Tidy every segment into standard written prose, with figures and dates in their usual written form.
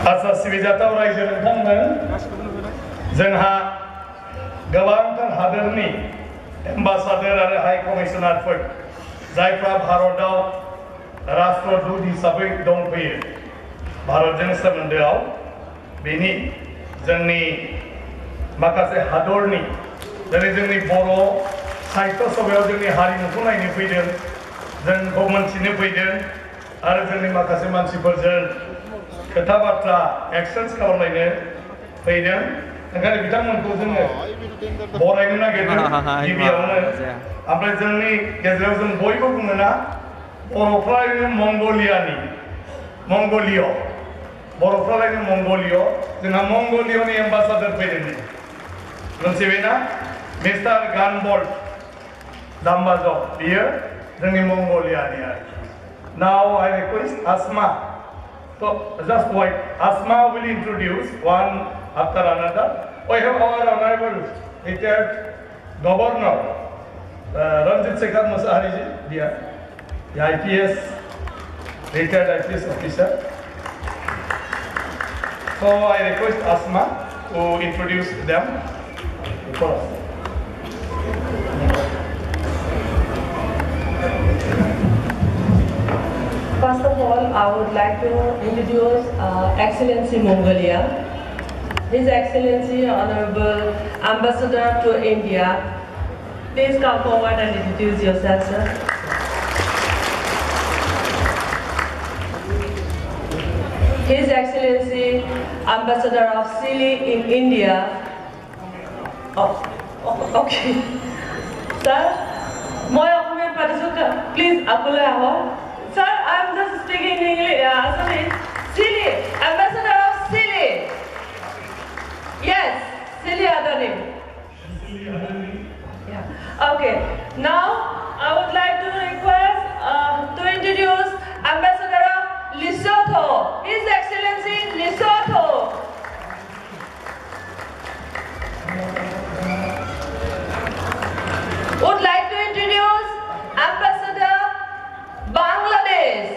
आसा सिबिजाथाव रायजो नोंथांमोन जोंहा गोबांथार हादोरनि एम्बासाडर आरो हाइ कमिशनारफोर जायफ्रा भारतआव राष्ट्रदूत हिसाबै दंफैयो भारतजों सोमोन्दोआव बेनि जोंनि माखासे हादरनि जेरै जोंनि बर' साहित्य सभायाव जोंनि हारिमुखौ नायनो फैदों जोंखौ मोनथिनो फैदों आरो जोंनि माखासे मानसिफोरजों खोथा बाथ्रा एक्सचेन्ज खालामलायनो फैदों ओंखायनो बिथांमोनखौ जोङो बरायनो नागिरदों गिबियावनो ओमफ्राय जोंनि गेजेराव जों बयबो बुङोना बर'फ्रालायनो मंगलिय बर'फ्रालायनो मंगलिय जोंहा मंगलियनि एम्बासाडर फैदों मोनथिबायना मिस्टार गानबल्ट दाम्बाजब बियो जोंनि मंगलियानि आरोखि Now I request Asma. So just wait. Asma will introduce one after another. We have our honorable retired governor, Ranjit Sekhar Musahari ji, the IPS, retired IPS officer. So I request Asma to introduce them for us. First of all, I would like to introduce Excellency Mongolia. His Excellency Honorable Ambassador to India. Please come forward and introduce yourself, sir. His Excellency Ambassador of Chile in India. Oh, okay. Sir, please, Sir, I'm just speaking English. Sorry, Chile, Ambassador of Chile. Yes, Chile other name. Yeah. Okay. Now I would like to request to introduce Ambassador of Lesotho. His Excellency Lesotho. Would like to introduce Ambassador Bangladesh.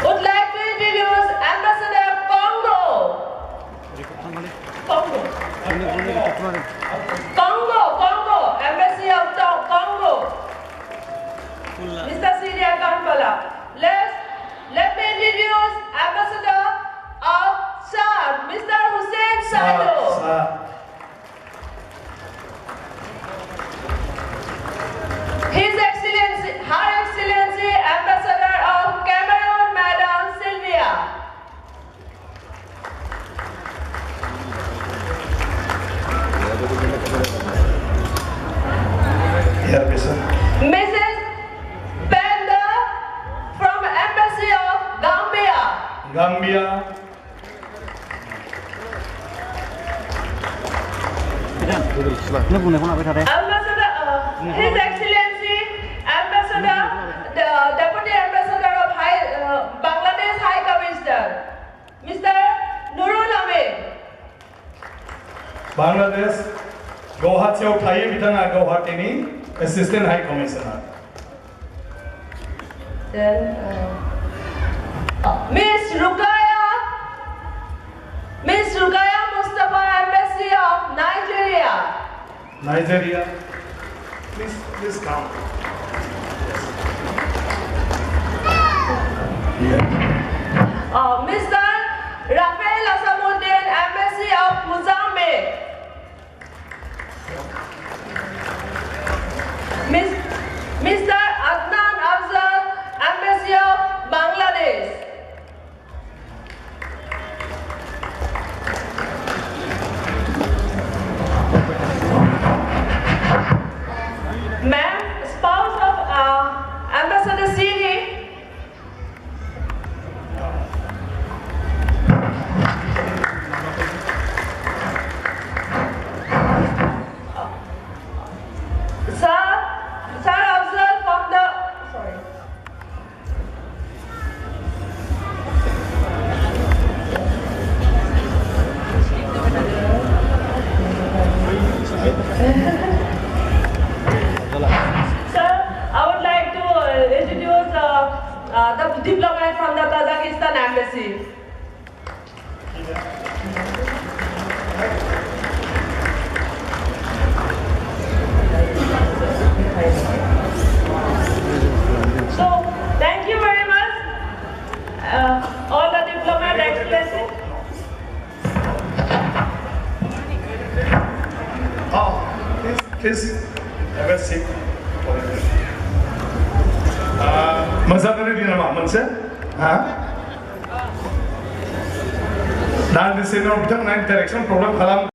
Would like to introduce Ambassador Congo. Congo, Embassy of Congo. Mr. Syria Kampala. Let me introduce Ambassador of Chad, Mr. Hussein Sado. His Excellency, Her Excellency, Ambassador of Cameroon, Madam Sylvia. Mrs. Penda from Embassy of Gambia. Ambassador, His Excellency, Ambassador, the Deputy Ambassador of Bangladesh High Commissioner, Mr. Nurul Ahmed. Bangladesh, Guwahatiयाव थायो बिथाङा गुवाहाटीनि Assistant High Commissioner. Then Miss Rukaya Mustafa, Embassy of Nigeria. Please come. Mr. Rafael Asamuddin, Embassy of Mozambique. Mr. Adnan Afzal, Embassy of Bangladesh. Ma'am, spouse of Ambassador Siri. diplomat from the Kazakhstan embassy. So, thank you very much, all the diplomat excellency. Please have a seat. Mazhabını dinlemem sen. Dan di sini orang bilang interaction problem kalam